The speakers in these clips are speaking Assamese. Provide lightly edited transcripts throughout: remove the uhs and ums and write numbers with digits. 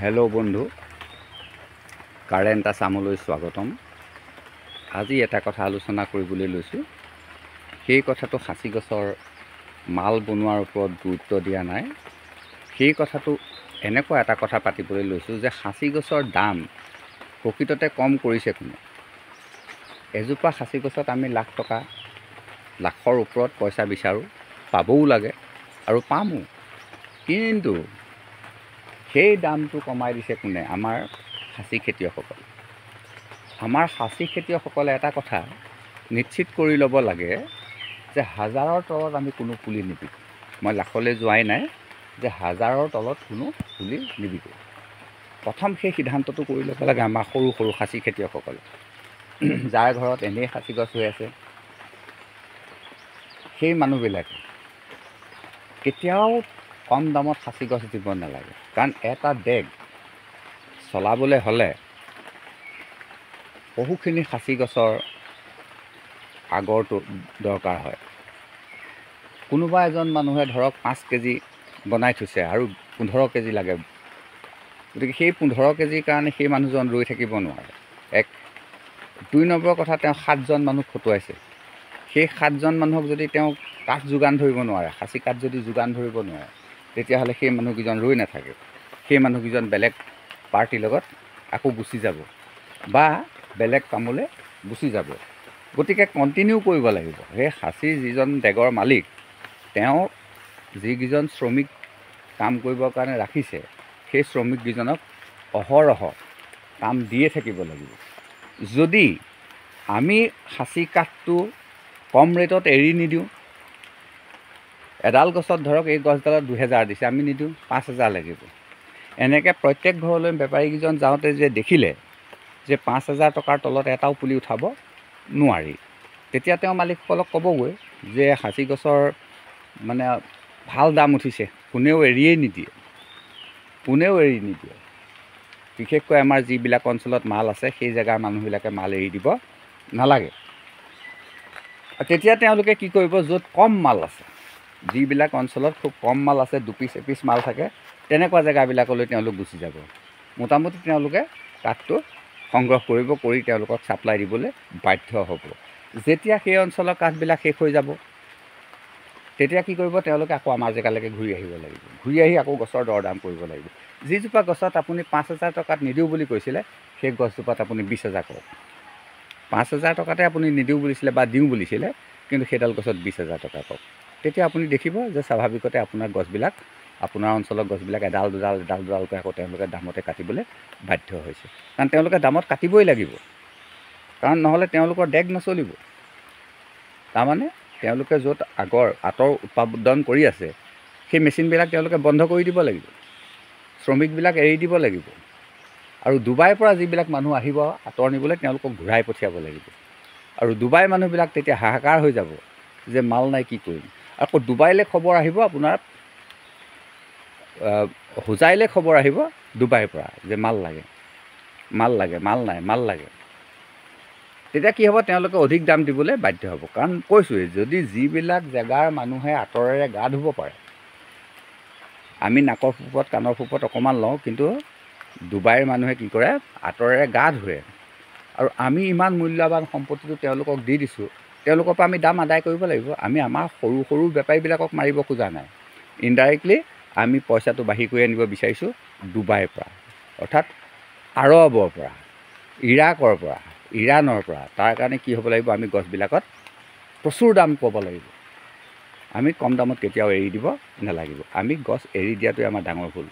হেল্ল' বন্ধু, কাৰেণ্ট আছামলৈ স্বাগতম। আজি এটা কথা আলোচনা কৰিবলৈ লৈছোঁ। সেই কথাটো সাঁচি গছৰ মাল বনোৱাৰ ওপৰত গুৰুত্ব দিয়া নাই। সেই কথাটো এনেকুৱা এটা কথা পাতিবলৈ লৈছোঁ যে সাঁচি গছৰ দাম প্ৰকৃততে কম কৰিছে কোনে? এজোপা সাঁচি গছত আমি লাখৰ ওপৰত পইচা বিচাৰোঁ, পাবও লাগে আৰু পামো, কিন্তু সেই দামটো কমাই দিছে কোনে? আমাৰ সাঁচি খেতিয়কসকলে। আমাৰ সাঁচি খেতিয়কসকলে এটা কথা নিশ্চিত কৰি ল'ব লাগে যে হাজাৰৰ তলত আমি কোনো পুলি নিবিকোঁ। মই লাখলৈ যোৱাই নাই যে হাজাৰৰ তলত কোনো পুলি নিবিকোঁ। প্ৰথম সেই সিদ্ধান্তটো কৰি ল'ব লাগে আমাৰ সৰু সৰু সাঁচি খেতিয়কসকলে, যাৰ ঘৰত এনেই সাঁচি গছ হৈ আছে। সেই মানুহবিলাকে কেতিয়াও কম দামত সাঁচি গছ দিব নালাগে, কাৰণ এটা ডেগ চলাবলৈ হ'লে বহুখিনি সাঁচি গছৰ আগৰটো দৰকাৰ হয়। কোনোবা এজন মানুহে ধৰক 5 কেজি বনাই থৈছে আৰু 15 কেজি লাগে, গতিকে সেই 15 কেজিৰ কাৰণে সেই মানুহজন ৰৈ থাকিব নোৱাৰে। 2 নম্বৰ কথা, তেওঁ 7জন মানুহ খটুৱাইছে। সেই 7জন মানুহক যদি তেওঁ কাঠ যোগান ধৰিব নোৱাৰে, সাঁচি কাঠ যদি যোগান ধৰিব নোৱাৰে, তেতিয়াহ'লে সেই মানুহকেইজন ৰৈ নাথাকে। সেই মানুহকেইজন বেলেগ পাৰ্টিৰ লগত আকৌ গুচি যাব বা বেলেগ কামলৈ গুচি যাব। গতিকে কণ্টিনিউ কৰিব লাগিব। সেই সাঁচি যিজন ডেগৰ মালিক, তেওঁ যিকেইজন শ্ৰমিক কাম কৰিবৰ কাৰণে ৰাখিছে, সেই শ্ৰমিককেইজনক অহৰহ কাম দিয়ে থাকিব লাগিব। যদি আমি সাঁচি কাঠটো কম ৰেটত এৰি নিদিওঁ, এডাল গছত ধৰক এই গছডালত 2000 দিছে, আমি নিদিওঁ, 5000 লাগিব। এনেকৈ প্ৰত্যেক ঘৰলৈ বেপাৰীকেইজন যাওঁতে যে দেখিলে যে 5000 টকাৰ তলত এটাও পুলি উঠাব নোৱাৰি, তেতিয়া তেওঁ মালিকসকলক ক'বগৈ যে সাঁচি গছৰ মানে ভাল দাম উঠিছে, কোনেও এৰিয়েই নিদিয়ে, বিশেষকৈ আমাৰ যিবিলাক অঞ্চলত মাল আছে সেই জেগাৰ মানুহবিলাকে মাল এৰি দিব নালাগে। তেতিয়া তেওঁলোকে কি কৰিব, য'ত কম মাল আছে, যিবিলাক অঞ্চলত খুব কম মাল আছে, 2 পিচ এপিচ মাল থাকে, তেনেকুৱা জেগাবিলাকলৈ তেওঁলোক গুচি যাব। মোটামুটি তেওঁলোকে কাঠটো সংগ্ৰহ কৰি তেওঁলোকক ছাপ্লাই দিবলৈ বাধ্য হ'ব। যেতিয়া সেই অঞ্চলৰ কাঠবিলাক শেষ হৈ যাব, তেতিয়া কি কৰিব, তেওঁলোকে আকৌ আমাৰ জেগালৈকে ঘূৰি আহিব লাগিব। ঘূৰি আহি আকৌ গছৰ দৰ দাম কৰিব লাগিব। যিজোপা গছত আপুনি 5000 টকাত নিদিওঁ বুলি কৈছিলে, সেই গছজোপাত আপুনি 20000 কৰক। 5000 টকাতে আপুনি নিদিওঁ বুলিছিলে বা দিওঁ বুলিছিলে, কিন্তু সেইডাল গছত 20000 টকা কওক। তেতিয়া আপুনি দেখিব যে স্বাভাৱিকতে আপোনাৰ গছবিলাক, আপোনাৰ অঞ্চলৰ গছবিলাক এডাল দুডালকৈ আকৌ তেওঁলোকে দামতে কাটিবলৈ বাধ্য হৈছে। কাৰণ তেওঁলোকে দামত কাটিবই লাগিব, কাৰণ নহ'লে তেওঁলোকৰ ডেগ নচলিব। তাৰমানে তেওঁলোকে য'ত আঁতৰ উৎপাদন কৰি আছে, সেই মেচিনবিলাক তেওঁলোকে বন্ধ কৰি দিব লাগিব, শ্ৰমিকবিলাক এৰি দিব লাগিব, আৰু ডুবাইৰ পৰা যিবিলাক মানুহ আহিব আঁতৰ নিবলৈ, তেওঁলোকক ঘূৰাই পঠিয়াব লাগিব। আৰু ডুবাইৰ মানুহবিলাক তেতিয়া হাহাকাৰ হৈ যাব যে মাল নাই, কি কৰিম। আকৌ ডুবাইলৈ খবৰ আহিব, আপোনাৰ হোজাইলৈ খবৰ আহিব ডুবাইৰ পৰা যে মাল লাগে, মাল লাগে। তেতিয়া কি হ'ব, তেওঁলোকে অধিক দাম দিবলৈ বাধ্য হ'ব। কাৰণ কৈছোঁৱেই, যদি যিবিলাক জেগাৰ মানুহে আঁতৰেৰে গা ধুব পাৰে, আমি নাকৰ ফুপত কাণৰ ফুপত অকণমান লওঁ, কিন্তু ডুবাইৰ মানুহে কি কৰে, আঁতৰেৰে গা ধুৱে। আৰু আমি ইমান মূল্যৱান সম্পত্তিটো তেওঁলোকক দি দিছোঁ, তেওঁলোকৰ পৰা আমি দাম আদায় কৰিব লাগিব। আমি আমাৰ সৰু সৰু বেপাৰীবিলাকক মাৰিব খোজা নাই। ইনডাইৰেক্টলি আমি পইচাটো বাঢ়ি কৰি আনিব বিচাৰিছোঁ ডুবাইৰ পৰা, অৰ্থাৎ আৰৱৰ পৰা, ইৰাকৰ পৰা, ইৰাণৰ পৰা। তাৰ কাৰণে কি হ'ব লাগিব, আমি গছবিলাকত প্ৰচুৰ দাম পাব লাগিব। আমি কম দামত কেতিয়াও এৰি দিব নালাগিব। আমি গছ এৰি দিয়াটোৱে আমাৰ ডাঙৰ ভুল।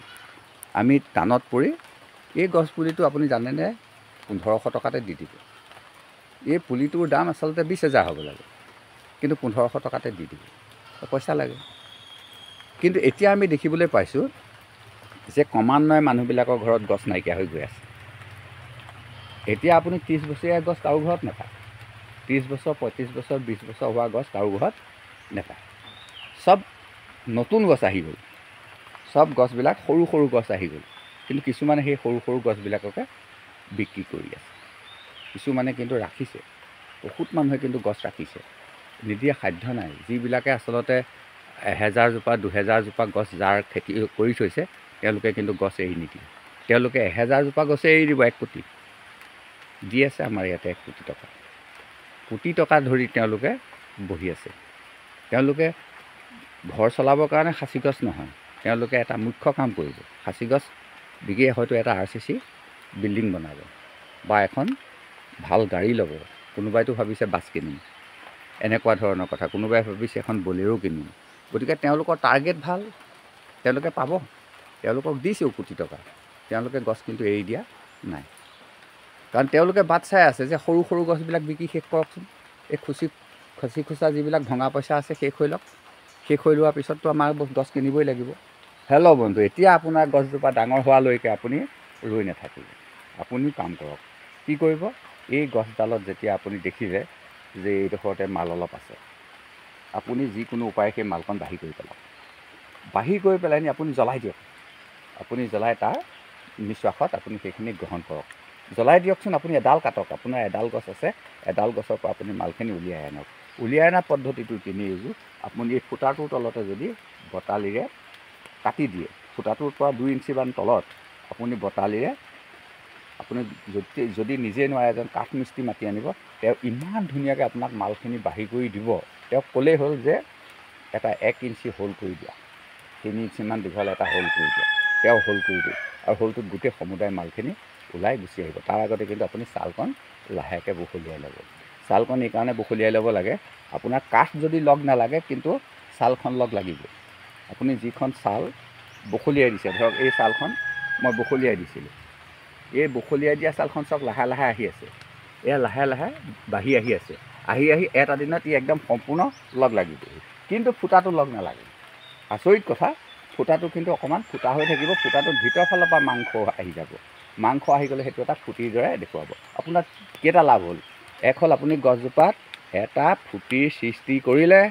আমি টানত পৰি এই গছ পুলিটো আপুনি জানেনে 1500 টকাতে দি দিব। এই পুলিটোৰ দাম আচলতে 20000 হ'ব লাগে, কিন্তু 1500 টকাতে দি দিব, পইচা লাগে। কিন্তু এতিয়া আমি দেখিবলৈ পাইছোঁ যে ক্ৰমান্বয়ে মানুহবিলাকৰ ঘৰত গছ নাইকিয়া হৈ গৈ আছে। এতিয়া আপুনি 30 বছৰীয়া গছ কাৰো ঘৰত নাপায়, 30 বছৰ, 35 বছৰ, 20 বছৰ হোৱা গছ কাৰো ঘৰত নাপায়। চব নতুন গছ আহি গ'ল, চব গছবিলাক সৰু সৰু গছ আহি গ'ল। কিন্তু কিছুমানে সেই সৰু সৰু গছবিলাককে বিক্ৰী কৰি আছে, কিছুমানে কিন্তু ৰাখিছে। বহুত মানুহে কিন্তু গছ ৰাখিছে, নিদিয়ে সাধ্য নাই। যিবিলাকে আচলতে 1000 জোপা 2000 জোপা গছ যাৰ খেতি কৰি থৈছে, তেওঁলোকে কিন্তু গছ এৰি নিদিয়ে। তেওঁলোকে 1000 জোপা গছে এৰি দিব 1 কোটি দি আছে আমাৰ ইয়াতে 1 কোটি টকা। কোটি টকা ধৰি তেওঁলোকে বহি আছে। তেওঁলোকে ঘৰ চলাবৰ কাৰণে সাঁচি গছ নহয়, তেওঁলোকে এটা মুখ্য কাম কৰিব। সাঁচি গছ বিকি হয়তো এটা RCC বিল্ডিং বনাব বা এখন ভাল গাড়ী ল'ব। কোনোবাইতো ভাবিছে বাছ কিনিম, এনেকুৱা ধৰণৰ কথা। কোনোবাই ভাবিছে এখন বলেৰো কিনিম। গতিকে তেওঁলোকৰ টাৰ্গেট ভাল, তেওঁলোকে পাব। তেওঁলোকক দিছেও কোটি টকা, তেওঁলোকে গছ কিন্তু এৰি দিয়া নাই। কাৰণ তেওঁলোকে বাট চাই আছে যে সৰু সৰু গছবিলাক বিকি শেষ কৰকচোন। এই খচি খোচা যিবিলাক ভঙা পইচা আছে শেষ হৈ লওক। শেষ হৈ লোৱাৰ পিছততো আমাৰ গছ কিনিবই লাগিব। হেল্ল' বন্ধু, এতিয়া আপোনাৰ গছজোপা ডাঙৰ হোৱালৈকে আপুনি ৰৈ নাথাকিব। আপুনি কাম কৰক। কি কৰিব? এই গছডালত যেতিয়া আপুনি দেখিলে যে এইডোখৰতে মাল অলপ আছে, আপুনি যিকোনো উপায় সেই মালকণ বাঢ়ি কৰি পেলাওক। বাঢ়ি কৰি পেলাই নি আপুনি জ্বলাই দিয়ক। আপুনি জ্বলাই তাৰ নিশ্বাসত আপুনি সেইখিনি গ্ৰহণ কৰক। জ্বলাই দিয়কচোন। আপুনি এডাল কাটক। আপোনাৰ এডাল গছ আছে, এডাল গছৰ পৰা আপুনি মালখিনি উলিয়াই আনক। উলিয়াই অনা পদ্ধতিটো তিনিযোৰ। আপুনি এই ফুটাটোৰ তলতে যদি বটালিৰে কাটি দিয়ে, ফুটাটোৰ পৰা 2 ইঞ্চিমান তলত আপুনি বটালিৰে, আপুনি যদি নিজে নোৱাৰে এজন কাঠ মিস্ত্ৰী মাতি আনিব, তেওঁ ইমান ধুনীয়াকৈ আপোনাক মালখিনি বাঢ়ি কৰি দিব। তেওঁক ক'লেই হ'ল যে এটা 1 ইঞ্চি হোল কৰি দিয়া, 3 ইঞ্চিমান দীঘল এটা হোল কৰি দিয়া। তেওঁ হোল কৰি দিয়ে আৰু হোলটোত গোটেই সমুদায় মালখিনি ওলাই গুচি আহিব। তাৰ আগতে কিন্তু আপুনি ছালকণ লাহেকৈ বখলিয়াই ল'ব। ছালকণ এইকাৰণে বখলিয়াই ল'ব লাগে, আপোনাৰ কাঠ যদি লগ নালাগে কিন্তু ছালখন লগ লাগিব। আপুনি যিখন ছাল বখলিয়াই দিছে, ধৰক এই ছালখন মই বখলিয়াই দিছিলোঁ, এই বখলিয়াই দিয়া ছালখন চাওক লাহে লাহে আহি আছে। এয়া লাহে লাহে বাঢ়ি আহি আছে। আহি আহি এটা দিনত ই একদম সম্পূৰ্ণ লগ লাগিব, কিন্তু ফুটাটো লগ নালাগে। আচৰিত কথা, ফুটাটো কিন্তু অকণমান ফুটা হৈ থাকিব। ফুটাটোৰ ভিতৰৰ ফালৰ পৰা মাংস আহি যাব। মাংস আহি গ'লে সেইটো এটা ফুটিৰ দৰে দেখুৱাব। আপোনাৰ কেইটা লাভ হ'ল? এক হ'ল আপুনি গছজোপাত এটা ফুটিৰ সৃষ্টি কৰিলে।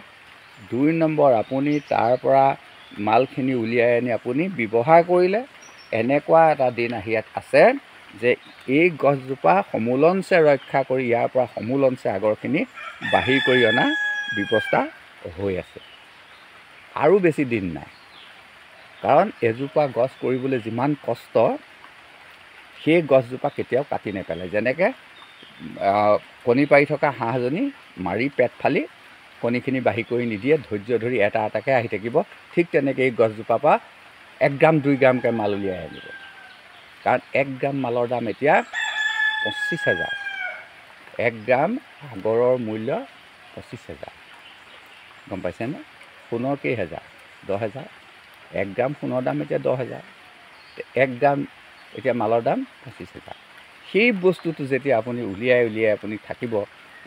2 নম্বৰ, আপুনি তাৰ পৰা মালখিনি উলিয়াই আনি আপুনি ব্যৱহাৰ কৰিলে। এনেকুৱা এটা দিন আহি আছে যে এই গছজোপা সমূলঞ্চে ৰক্ষা কৰি ইয়াৰ পৰা সমূলঞ্চে আগৰখিনি বাঢ়ি কৰি অনা ব্যৱস্থা হৈ আছে। আৰু বেছি দিন নাই, কাৰণ এজোপা গছ কৰিবলৈ যিমান কষ্ট, সেই গছজোপা কেতিয়াও কাটি নেপেলায়। যেনেকৈ কণী পাৰি থকা হাঁহজনী মাৰি পেট ফালি কণীখিনি বাঢ়ি কৰি নিদিয়ে, ধৈৰ্য ধৰি এটা এটাকৈ আহি থাকিব, ঠিক তেনেকৈ এই গছজোপাৰ পৰা 1 গ্ৰাম 2 গ্ৰামকৈ মাল উলিয়াই আনিব। কাৰণ 1 গ্ৰাম মালৰ দাম এতিয়া 25,000। 1 গ্ৰাম সাগৰৰ মূল্য 25,000। গম পাইছেনে? সোণৰ কেইহেজাৰ? 10,000। 1 গ্ৰাম সোণৰ দাম এতিয়া 10,000। 1 গ্ৰাম এতিয়া মালৰ দাম 25,000। সেই বস্তুটো যেতিয়া আপুনি উলিয়াই আপুনি থাকিব,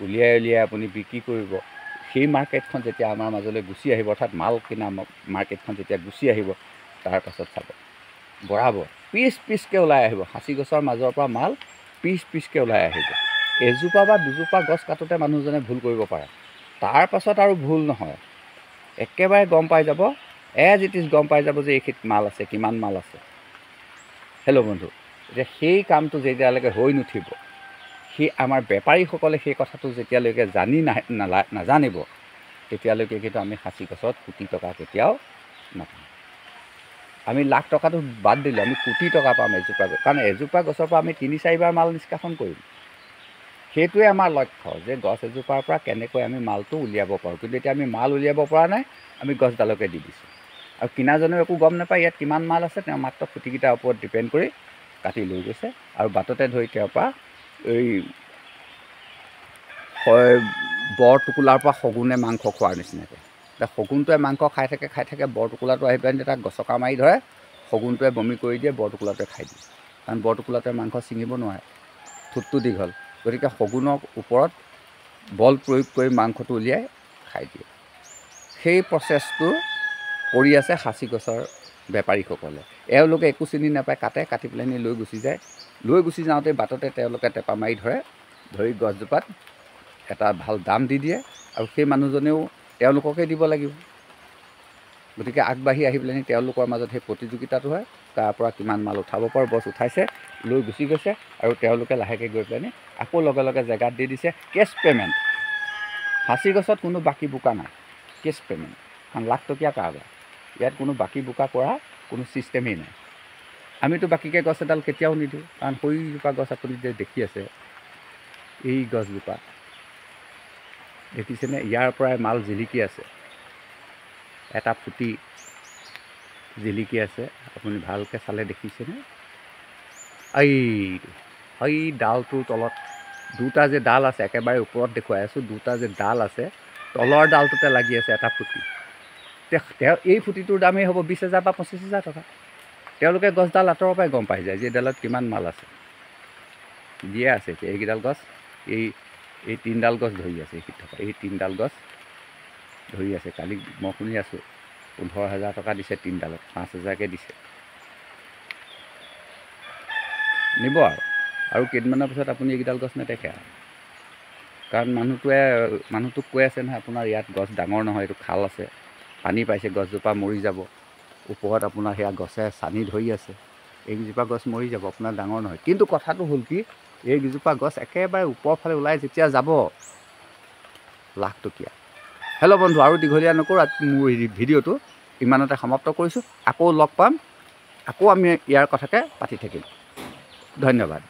উলিয়াই আপুনি বিক্ৰী কৰিব, সেই মাৰ্কেটখন যেতিয়া আমাৰ মাজলৈ গুচি আহিব, অৰ্থাৎ মাল কিনা মাৰ্কেটখন যেতিয়া গুচি আহিব, তাৰ পাছত চাব বৰাবৰ পিচকৈ ওলাই আহিব। সাঁচি গছৰ মাজৰ পৰা মাল পিচকৈ ওলাই আহিব। এজোপা বা দুজোপা গছ কাটোতে মানুহজনে ভুল কৰিব পাৰে, তাৰ পাছত আৰু ভুল নহয়। একেবাৰে গম পাই যাব, এজ ইট ইজ গম পাই যাব যে এইখিনিত মাল আছে, কিমান মাল আছে। হেল্ল' বন্ধু, এতিয়া সেই কামটো যেতিয়ালৈকে হৈ নুঠিব, সেই আমাৰ বেপাৰীসকলে সেই কথাটো যেতিয়ালৈকে নাজানিব, তেতিয়ালৈকে কিন্তু আমি সাঁচি গছত কোটি টকা কেতিয়াও নাপাম। আমি লাখ টকাটো বাদ দিলোঁ, আমি কোটি টকা পাম এজোপা গছ। কাৰণ এজোপা গছৰ পৰা আমি 3-4 বাৰ মাল নিষ্কাশন কৰিম। সেইটোৱে আমাৰ লক্ষ্য, যে গছ এজোপাৰ পৰা কেনেকৈ আমি মালটো উলিয়াব পাৰোঁ। কিন্তু এতিয়া আমি মাল উলিয়াব পৰা নাই, আমি গছডালকে দি দিছোঁ। আৰু কিনাজনেও একো গম নাপায় ইয়াত কিমান মাল আছে। তেওঁ মাত্ৰ খুঁটিকেইটাৰ ওপৰত ডিপেণ্ড কৰি কাটি লৈ গৈছে, আৰু বাটতে ধৰি তেওঁৰ পৰা এই বৰটোকোলাৰ পৰা শগুনে মাংস খোৱাৰ নিচিনাকৈ। এতিয়া শগুনটোৱে মাংস খাই থাকে, বৰটোকোলাটো আহি পেলাই তাক গছকা মাৰি ধৰে, শগুনটোৱে বমি কৰি দিয়ে, বৰটোকোলাটোৱে খাই দিয়ে। কাৰণ বৰটোকোলাটোৱে মাংস ছিঙিব নোৱাৰে, ঠোঁটটো দীঘল। গতিকে শগুনৰ ওপৰত বল প্ৰয়োগ কৰি মাংসটো উলিয়াই খাই দিয়ে। সেই প্ৰচেছটো কৰি আছে সাঁচি গছৰ বেপাৰীসকলে। এওঁলোকে একো চিনি নাপায়, কাটি পেলাই নি লৈ গুচি যায়। লৈ গুচি যাওঁতে বাটতে তেওঁলোকে টেপা মাৰি ধৰি গছজোপাত এটা ভাল দাম দি দিয়ে, আৰু সেই মানুহজনেও তেওঁলোককে দিব লাগিব। গতিকে আগবাঢ়ি আহি পেলাই তেওঁলোকৰ মাজত সেই প্ৰতিযোগিতাটো হয়, তাৰ পৰা কিমান মাল উঠাব পাৰোঁ। বছ উঠাইছে, লৈ গুচি গৈছে, আৰু তেওঁলোকে লাহেকৈ গৈ পেলাই আকৌ লগে জেগাত দি দিছে কেছ পে'মেণ্ট। সাঁচি গছত কোনো বাকী বোকা নাই, কেছ পে'মেণ্ট। কাৰণ লাখ টকীয়া কাৰবাৰ, ইয়াত কোনো বাকী বোকা কৰা কোনো ছিষ্টেমেই নাই। আমিতো বাকীকৈ গছ এডাল কেতিয়াও নিদিওঁ, কাৰণ সৈজোপা গছ আপুনি যে দেখি আছে, এই গছজোপা দেখিছেনে, ইয়াৰ পৰাই মাল জিলিকি আছে, এটা ফুটি জিলিকি আছে, আপুনি ভালকৈ চালে দেখিছেনে? এই ডালটোৰ তলত দুটা যে ডাল আছে, একেবাৰে ওপৰত দেখুৱাই আছোঁ, দুটা যে ডাল আছে, তলৰ ডালটোতে লাগি আছে এটা ফুটি। এই ফুটিটোৰ দামেই হ'ব 20,000 বা 25,000 টকা। তেওঁলোকে গছডাল আঁতৰৰ পৰাই গম পাই যায় যে এইডালত কিমান মাল আছে। দিয়ে আছে এতিয়া এইকেইডাল গছ, এই 3ডাল গছ ধৰি আছে, এইখিনিত থকা এই 3ডাল গছ ধৰি আছে। কালি মই শুনি আছোঁ 15,000 টকা দিছে 3ডালত, 5,000কৈ দিছে। নিব আৰু কেইদিনমানৰ পিছত আপুনি এইকেইডাল গছ নেদেখে আৰু, কাৰণ মানুহটোক কৈ আছে নহয়, আপোনাৰ ইয়াত গছ ডাঙৰ নহয়, এইটো খাল আছে, পানী পাইছে, গছজোপা মৰি যাব। ওপৰত আপোনাৰ সেয়া গছে চানি ধৰি আছে, এইকেইজোপা গছ মৰি যাব, আপোনাৰ ডাঙৰ নহয়। কিন্তু কথাটো হ'ল কি, এইকেইজোপা গছ একেবাৰে ওপৰৰ ফালে ওলাই যেতিয়া যাব, লাখটকীয়া। হেল্ল' বন্ধু, আৰু দীঘলীয়া নকৰোঁ, মোৰ ভিডিঅ'টো ইমানতে সমাপ্ত কৰিছোঁ। আকৌ লগ পাম, আকৌ আমি ইয়াৰ কথাকে পাতি থাকিম। ধন্যবাদ।